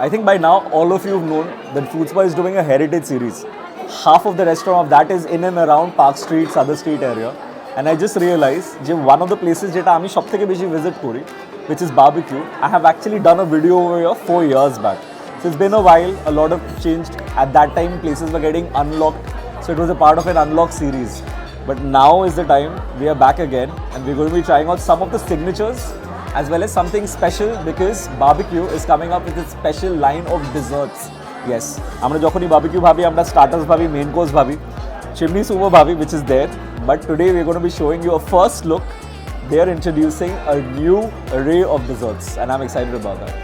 I think by now all of you have known that Food Spa is doing a heritage series. Half of the restaurant of that is in and around Park Street, Southern Street area. And I just realized that one of the places that I visit kori, which is barbecue, I have actually done a video over here 4 years back. So it's been a while, a lot of changed. At that time, places were getting unlocked. So it was a part of an unlock series. But now is the time we are back again and we're going to be trying out some of the signatures as well as something special because barbecue is coming up with a special line of desserts. Yes, আমরা যখনই barbecue ভাবি আমরা starters ভাবি, main course ভাবি, chimney soup ভাবি which is there. But today we're going to be showing you a first look. They are introducing a new array of desserts and I'm excited about that.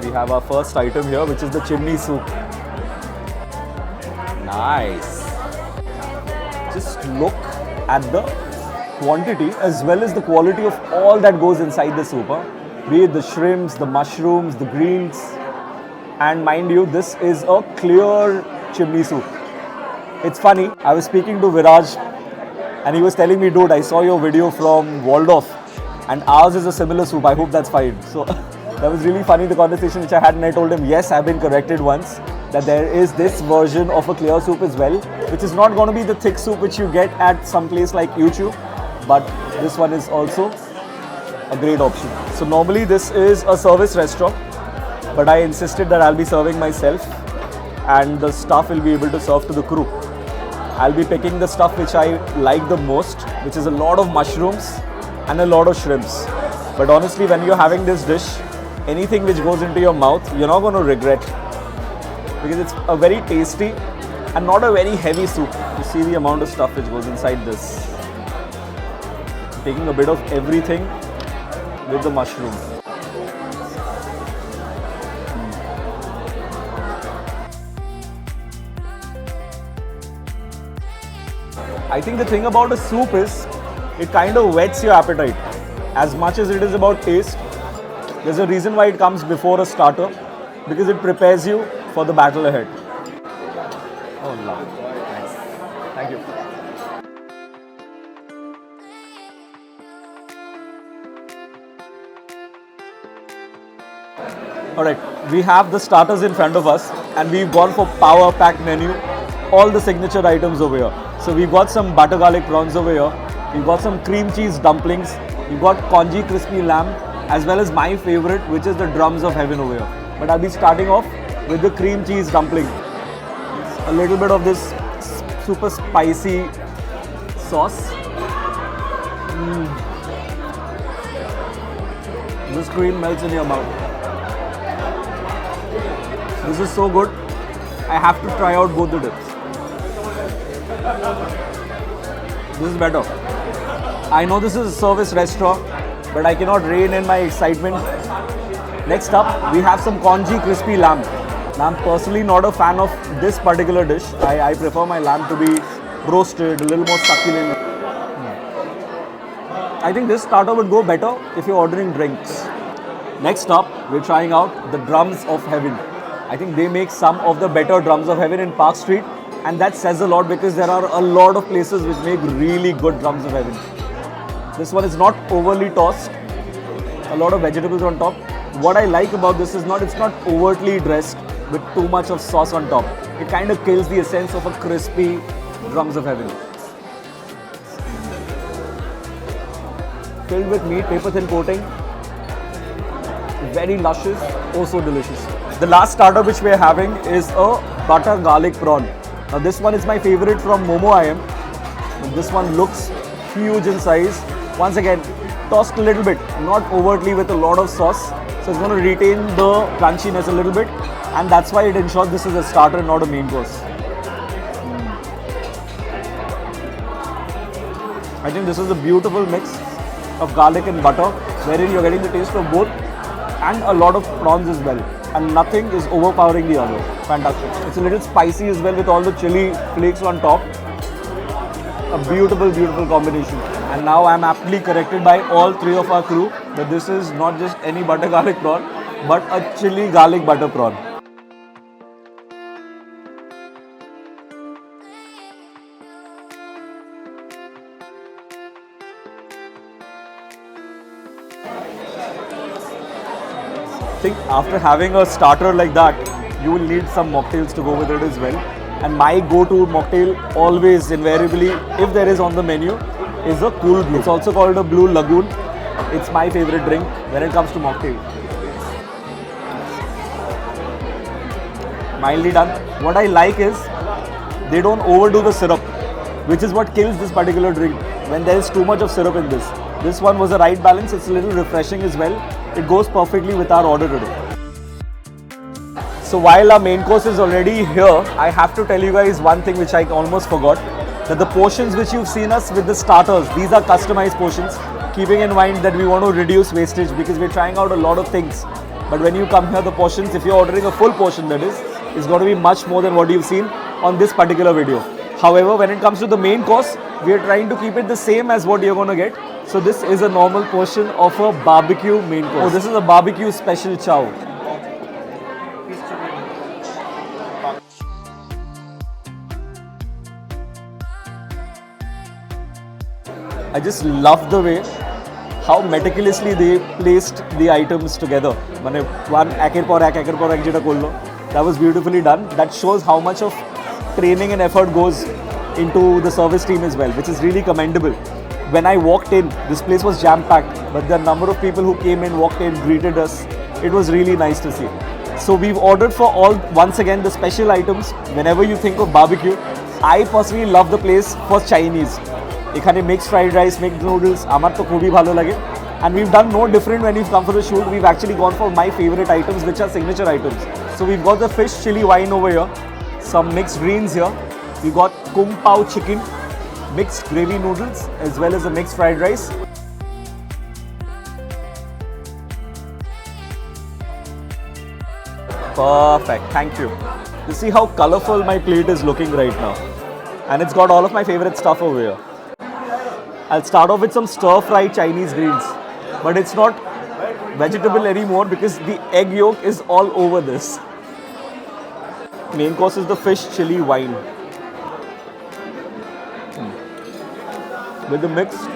We have our first item here, which is the chimney soup. Nice. Just look at the quantity as well as the quality of all that goes inside the soup. Be it the shrimps, the mushrooms, the greens. And mind you, this is a clear chimney soup. It's funny, I was speaking to Viraj and he was telling me, dude, I saw your video from Waldorf and ours is a similar soup. I hope that's fine. So that was really funny, the conversation which I had, and I told him, yes, I've been corrected once, that there is this version of a clear soup as well, which is not going to be the thick soup which you get at some place like YouTube, but this one is also a great option. So normally this is a service restaurant, but I insisted that I'll be serving myself and the staff will be able to serve to the crew. I'll be picking the stuff which I like the most, which is a lot of mushrooms and a lot of shrimps. But honestly, when you're having this dish, anything which goes into your mouth, you're not going to regret because it's a very tasty and not a very heavy soup. You see the amount of stuff which goes inside this. Taking a bit of everything with the mushroom. I think the thing about a soup is it kind of whets your appetite. As much as it is about taste, there's a reason why it comes before a starter, because it prepares you for the battle ahead. Oh, wow. Nice. Thank you. Alright, we have the starters in front of us and we've gone for power pack menu, all the signature items over here. So we've got some butter garlic prawns over here, we've got some cream cheese dumplings, we've got congee crispy lamb, as well as my favorite, which is the drums of heaven over here. But I'll be starting off with the cream cheese dumpling. A little bit of this super spicy sauce. This cream melts in your mouth. This is so good. I have to try out both the dips. This is better. I know this is a service restaurant, but I cannot rein in my excitement. Next up, we have some congee crispy lamb. Now, I'm personally not a fan of this particular dish. I prefer my lamb to be roasted, a little more succulent. I think this starter would go better if you're ordering drinks. Next up, we're trying out the drums of heaven. I think they make some of the better drums of heaven in Park Street, and that says a lot because there are a lot of places which make really good drums of heaven. This one is not overly tossed, a lot of vegetables on top. What I like about this is it's not overtly dressed with too much of sauce on top. It kind of kills the essence of a crispy drums of heaven. Filled with meat, paper thin coating. Very luscious, oh so delicious. The last starter which we are having is a butter garlic prawn. Now this one is my favorite from Momo I Am. This one looks huge in size. Once again, tossed a little bit, not overtly with a lot of sauce. So it's going to retain the crunchiness a little bit, and that's why it ensures this is a starter, not a main course. I think this is a beautiful mix of garlic and butter, wherein you're getting the taste of both and a lot of prawns as well. And nothing is overpowering the other. Fantastic. It's a little spicy as well with all the chili flakes on top. A beautiful, beautiful combination. And now I'm aptly corrected by all three of our crew that this is not just any butter garlic prawn, but a chili garlic butter prawn. think after having a starter like that, you will need some mocktails to go with it as well. And my go-to mocktail always, invariably, if there is on the menu, is a Cool Blue. It's also called a Blue Lagoon. It's my favorite drink when it comes to mocktail. Mildly done. What I like is they don't overdo the syrup, which is what kills this particular drink when there is too much of syrup in this. This one was the right balance. It's a little refreshing as well. It goes perfectly with our order today. So while our main course is already here, I have to tell you guys one thing which I almost forgot. That the portions which you've seen us with the starters, these are customized portions, keeping in mind that we want to reduce wastage because we're trying out a lot of things. But when you come here, the portions, if you're ordering a full portion that is going to be much more than what you've seen on this particular video. However, when it comes to the main course, we are trying to keep it the same as what you're going to get. So this is a normal portion of a barbecue main course. Oh, this is a barbecue special chow. I just love the way how meticulously they placed the items together. One eker por ek jeta kollo. That was beautifully done. That shows how much of training and effort goes into the service team as well, which is really commendable. When I walked in, this place was jam-packed, but the number of people who came in, walked in, greeted us, it was really nice to see. So we've ordered for all, once again, the special items. Whenever you think of barbecue, I personally love the place for Chinese. এখানে mixed fried rice, mixed noodles, আমার তো খুবই ভালো লাগে. And we've done no different when we've come for the shoot. We've actually gone for my favorite items, which are signature items. So we've got the fish chili wine over here, some mixed greens here. We got kung pao chicken, mixed gravy noodles, as well as a mixed fried rice. Perfect, thank you. You see how colorful my plate is looking right now. And it's got all of my favorite stuff over here. I'll start off with some stir-fried Chinese greens. But it's not vegetable anymore because the egg yolk is all over this. Main course is the fish chili wine. With the mixed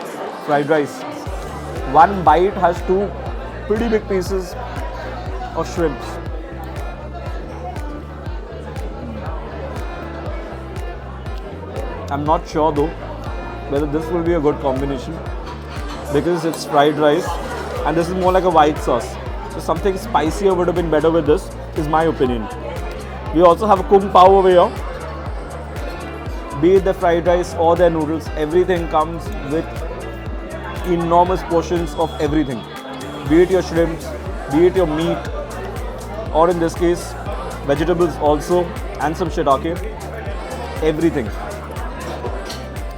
fried rice. One bite has two pretty big pieces of shrimps. I'm not sure though whether this will be a good combination because it's fried rice and this is more like a white sauce. So something spicier would have been better with this, is my opinion. We also have a kung pao over here. Be it the fried rice or their noodles, everything comes with enormous portions of everything. Be it your shrimps, be it your meat, or in this case, vegetables also, and some shiitake, everything.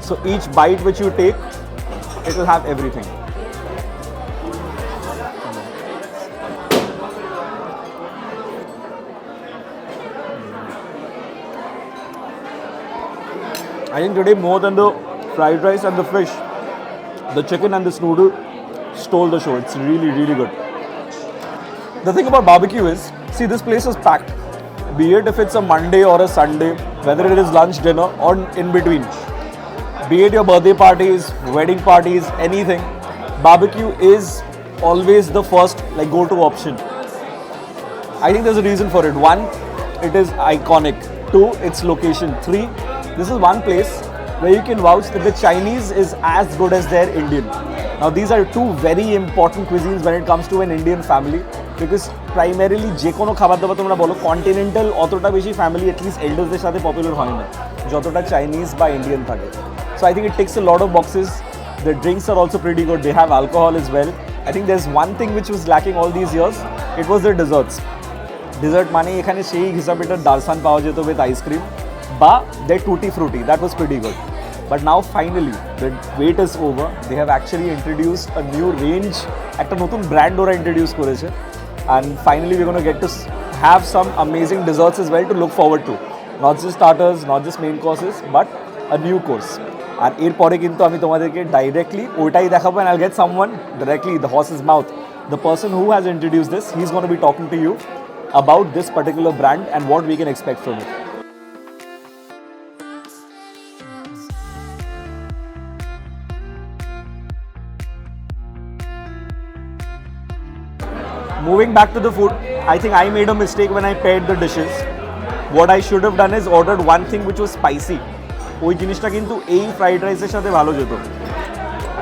So each bite which you take, it will have everything. I think today more than the fried rice and the fish, the chicken and this noodle stole the show. It's really, really good. The thing about barbecue is, see, this place is packed. Be it if it's a Monday or a Sunday, whether it is lunch, dinner, or in between. Be it your birthday parties, wedding parties, anything, barbecue is always the first go-to option. I think there's a reason for it. One, it is iconic. Two, its location. Three, this is one place where you can vouch that the Chinese is as good as their Indian. Now these are two very important cuisines when it comes to an Indian family because primarily যে কোনো খাবার দাবার তোমরা বলো continental অতটা বেশি family at least এল্ডার্সদের সাথে popular হয় না যতটা চাইনিজ বা ইন্ডিয়ান থাকে. So I think it ticks a lot of boxes. The drinks are also pretty good. They have alcohol as well. I think there's one thing which was lacking all these years. It was the desserts. Dessert মানে এখানে সেই হিসাবেটা দারসান পাওয়া যেত with ice cream. But their tutti frutti, that was pretty good. But now finally, the wait is over. They have actually introduced a new range. একটা নতুন brand ওরা introduce করেছে. And finally we're going to get to have some amazing desserts as well to look forward to. Not just starters, not just main courses, but a new course. আর এরপরে কিন্তু আমি তোমাদেরকে directly ওইটাই দেখাবো and I'll get someone directly, the horse's mouth. The person who has introduced this, he's going to be talking to you about this particular brand and what we can expect from it. Moving back to the food, I think I made a mistake when I paired the dishes. What I should have done is ordered one thing which was spicy. ওই জিনিসটা কিন্তু এই fried রাইসের সাথে ভালো যেত।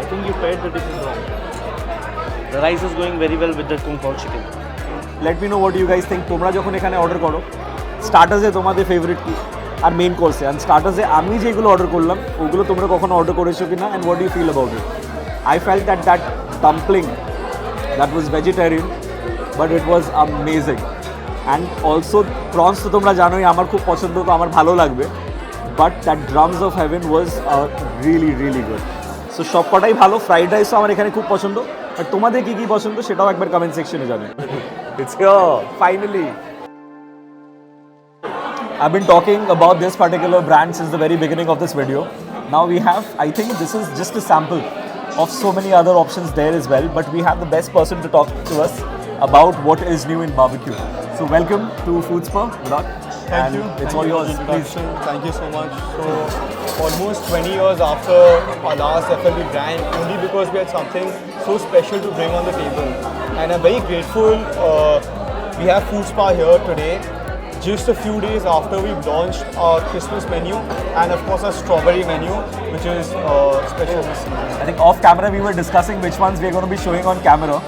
I think you paired the dishes wrong. The rice is going very well with the kung pao chicken. Let me know what you guys think. তোমরা যখন এখানে অর্ডার করো, স্টার্টার্সে তোমাদের ফেভারিট কি আর মেইন কোর্সে, অ্যান্ড স্টার্টার্সে আমি যেগুলো অর্ডার করলাম ওগুলো তোমরা কখনো অর্ডার করেছো কিনা, and what do you feel about it? I felt that dumpling that was vegetarian, but it was amazing. And also prawns তো তোমরা জানোই আমার খুব পছন্দ, তো আমার ভালো লাগবে, but that drums of heaven was really good. So সব কটাই ভালো। ফ্রাইড রাইসও আমার এখানে খুব পছন্দ, আর তোমাদের কি কি পছন্দ সেটাও একবার কমেন্ট সেকশনে জানাবে। It's here finally. I've been talking about this particular brand since the very beginning of this video. Now we have, I think this is just a sample of so many other options there as well, but we have the best person to talk to us about what is new in barbecue. So welcome to Food Spa, Virat. Thank you. It's all yours, please. Thank you so much. So, almost 20 years after our last FLB brand, only because we had something so special to bring on the table. And I'm very grateful we have Food Spa here today, just a few days after we've launched our Christmas menu and of course our strawberry menu, which is special this season. I think off camera we were discussing which ones we are going to be showing on camera,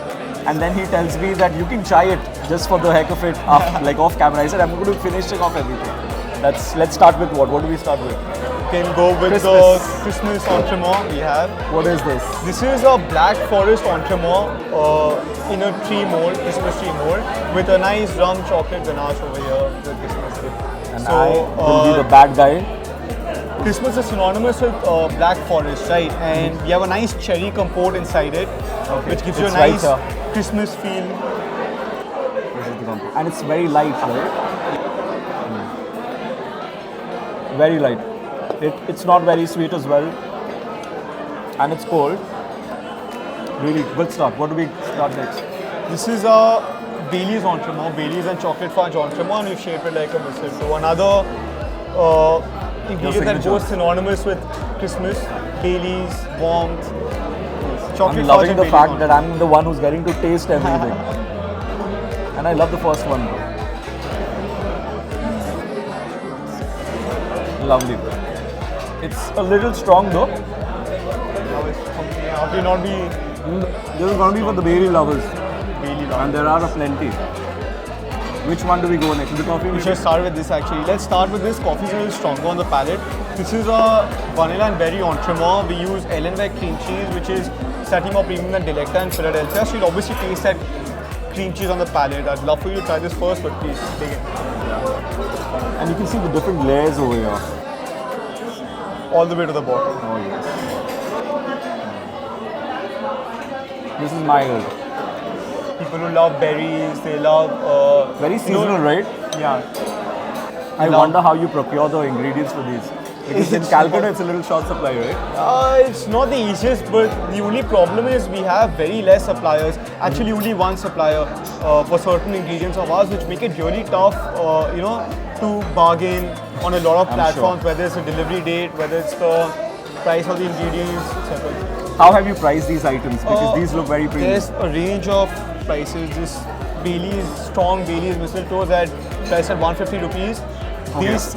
and then he tells me that you can try it just for the heck of it, like off camera. I said I'm going to be finishing off everything. Let's start with what? What do we start with? Can go with Christmas. the Christmas entremets we have. What is this? This is a black forest entremet in a tree mold, Christmas tree mold, with a nice rum chocolate ganache over here with Christmas gift. And I will be the bad guy. Christmas is synonymous with black forest, right? And we have a nice cherry compote inside it, which gives you a It's right nice here. Christmas feel. And it's very light, right? Very light. It's not very sweet as well, and it's cold. Really good start. What do we start next? This is a Bailey's entremet, Bailey's and chocolate fudge entremet, and we've shaped it like a mistletoe. Another ingredient that signature. goes synonymous with Christmas, Bailey's, warmth, chocolate I'm fudge loving and the Bailey's fact that entremet. I'm the one who's getting to taste everything. And I love the first one. Lovely. It's a little strong though. How can not be This is going to be for the Bailey lovers, Bailey and there are a plenty. Which one do we go next? The coffee? We should start with this actually. Let's start with this. Coffee is a little stronger on the palate. This is a vanilla and berry entremet. We use Ellenbeck cream cheese, which is slightly more premium than Delecta in Philadelphia. So you'll obviously taste that cream cheese on the palate. I'd love for you to try this first, but please take it. And you can see the different layers over here. All the way to the bottom. Oh yes. This is mild. People who love berries, they love Very seasonal, right? Yeah. I wonder how you procure the ingredients for these. Because in Calcutta, it's a little short supply, right? It's not the easiest, but the only problem is we have very less suppliers. Actually, only one supplier for certain ingredients of ours, which make it really tough, to bargain on a lot of platforms, whether it's a delivery date, whether it's the price of the ingredients, etc. How have you priced these items? Because these look very premium. There's a range of prices. This Bailey's, strong Bailey's mistletoe at priced at 150 rupees. This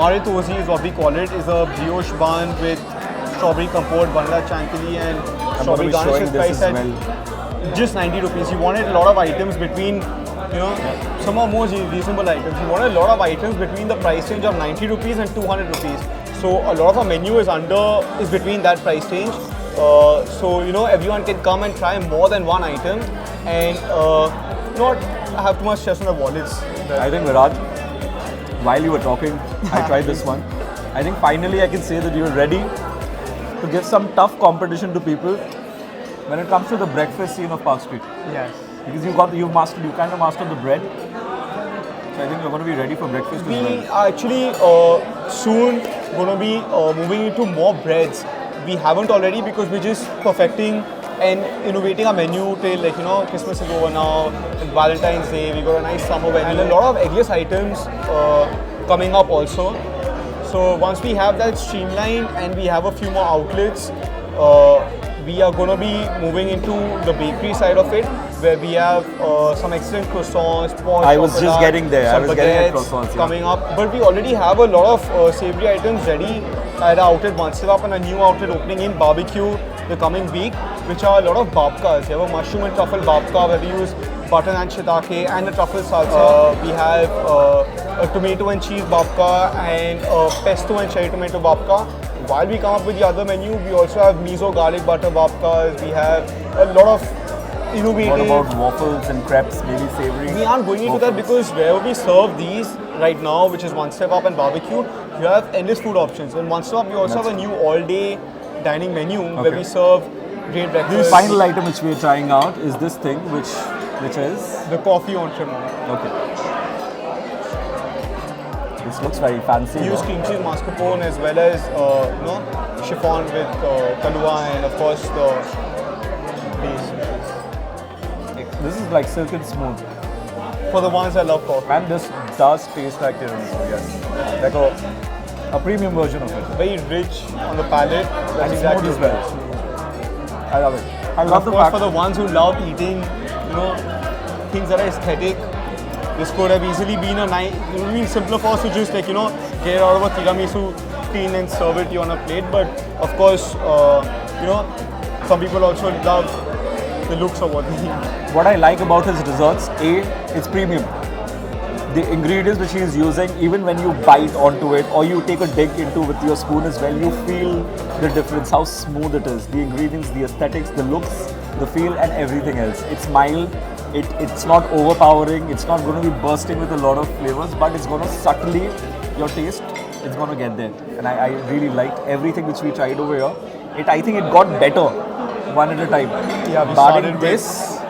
Maritosi is what we call it, is a brioche bun with strawberry compote, vanilla chantilly and strawberry garnish is priced at just 90 rupees. You wanted a lot of items between, some are more reasonable items. You wanted a lot of items between the price range of 90 rupees and 200 rupees. So a lot of our menu is between that price range. So everyone can come and try more than one item and not have too much stress on the wallets. I think Virat, while you were talking, I tried this one. I think finally I can say that you're ready to give some tough competition to people when it comes to the breakfast scene of Park Street. Yes. Because you kind of mastered the bread. So I think you're going to be ready for breakfast as We well. are actually soon going to be moving into more breads. We haven't already because we're just perfecting and innovating our menu till Christmas is over now, and Valentine's Day, we got a nice summer menu and a lot of eggless items coming up also. So once we have that streamlined and we have a few more outlets, we are going to be moving into the bakery side of it. where we have some excellent croissants, posh I was just chocolate, getting there. I some was getting at baguettes croissants, yeah. coming up. But we already have a lot of savory items ready at our outlet One Step Up and a new outlet opening in barbecue the coming week, which are a lot of babkas. We have a mushroom and truffle babka where we use butter and shiitake and a truffle salsa. We have a tomato and cheese babka and a pesto and cherry tomato babka. While we come up with the other menu, we also have miso garlic butter babkas. We have a lot of innovative. What about waffles and crepes, maybe savory? We aren't going into that because where we serve these right now, which is One Step Up and barbecue, you have endless food options. In One Step Up, we also have a new all-day dining menu where we serve great breakfast. The final item which we are trying out is this thing, which is the coffee entremet. okay. This looks very fancy. We use cream cheese mascarpone as well as chiffon with kalua and of course the base. This is like silk and smooth, For the ones that love coffee. and this does taste like tiramisu. Yes, like a premium version of it. Very rich on the palate. And That's smooth exactly as what well. I love it. I And love of the course, fact for the ones who love eating, things that are aesthetic, this could have easily been it would have been simpler for us to just get out of a tiramisu tin and serve it to you on a plate. But of course, some people also love the looks of what they eat. what I like about his desserts, it's premium. The ingredients which he is using, even when you bite onto it or you take a dig into with your spoon as well, you feel the difference, how smooth it is. The ingredients, the aesthetics, the looks, the feel and everything else. It's mild, it's not overpowering, it's not going to be bursting with a lot of flavors, but it's going to subtly, your taste, it's going to get there. And I really liked everything which we tried over here. I think it got better one at a time. Yeah, we Barring started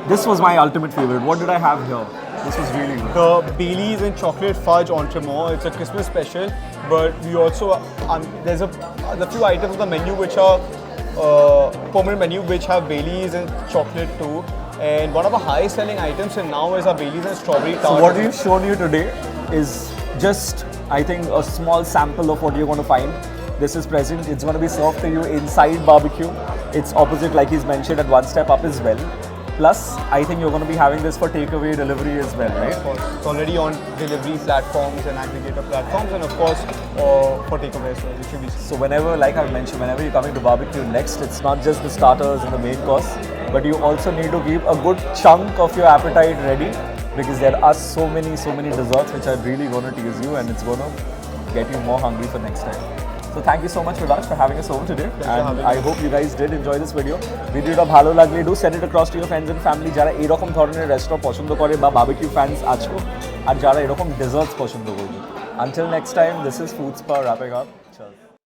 this was my ultimate favorite. What did I have here? This was really good. The Baileys and chocolate fudge entremet. It's a Christmas special, but we also there's a few items on the menu which are permanent menu which have Baileys and chocolate too. And one of the highest selling items till now is our Baileys and strawberry tart. So what we've shown you today is just, I think, a small sample of what you're going to find. This is present. It's going to be served to you inside barbecue. It's opposite, like he's mentioned, at One Step Up as well. Plus, I think you're going to be having this for takeaway delivery as well, right? Of course, it's already on delivery platforms and aggregator platforms, and of course for takeaway as well. It should be. So whenever, like I mentioned, whenever you're coming to barbecue next, it's not just the starters and the main course, but you also need to keep a good chunk of your appetite ready, because there are so many desserts which are really going to tease you, and it's going to get you more hungry for next time. So thank you so much, Vilash, for having us over today. And I hope you guys did enjoy this video. Video bhalo lagle, do send it across to your friends and family jara erokom dhoroner restaurant পছন্দ করে বা barbecue fans আছো আর যারা এরকম desserts পছন্দ করবে. Until next time, this is Food Spa wrapping up. Cheers.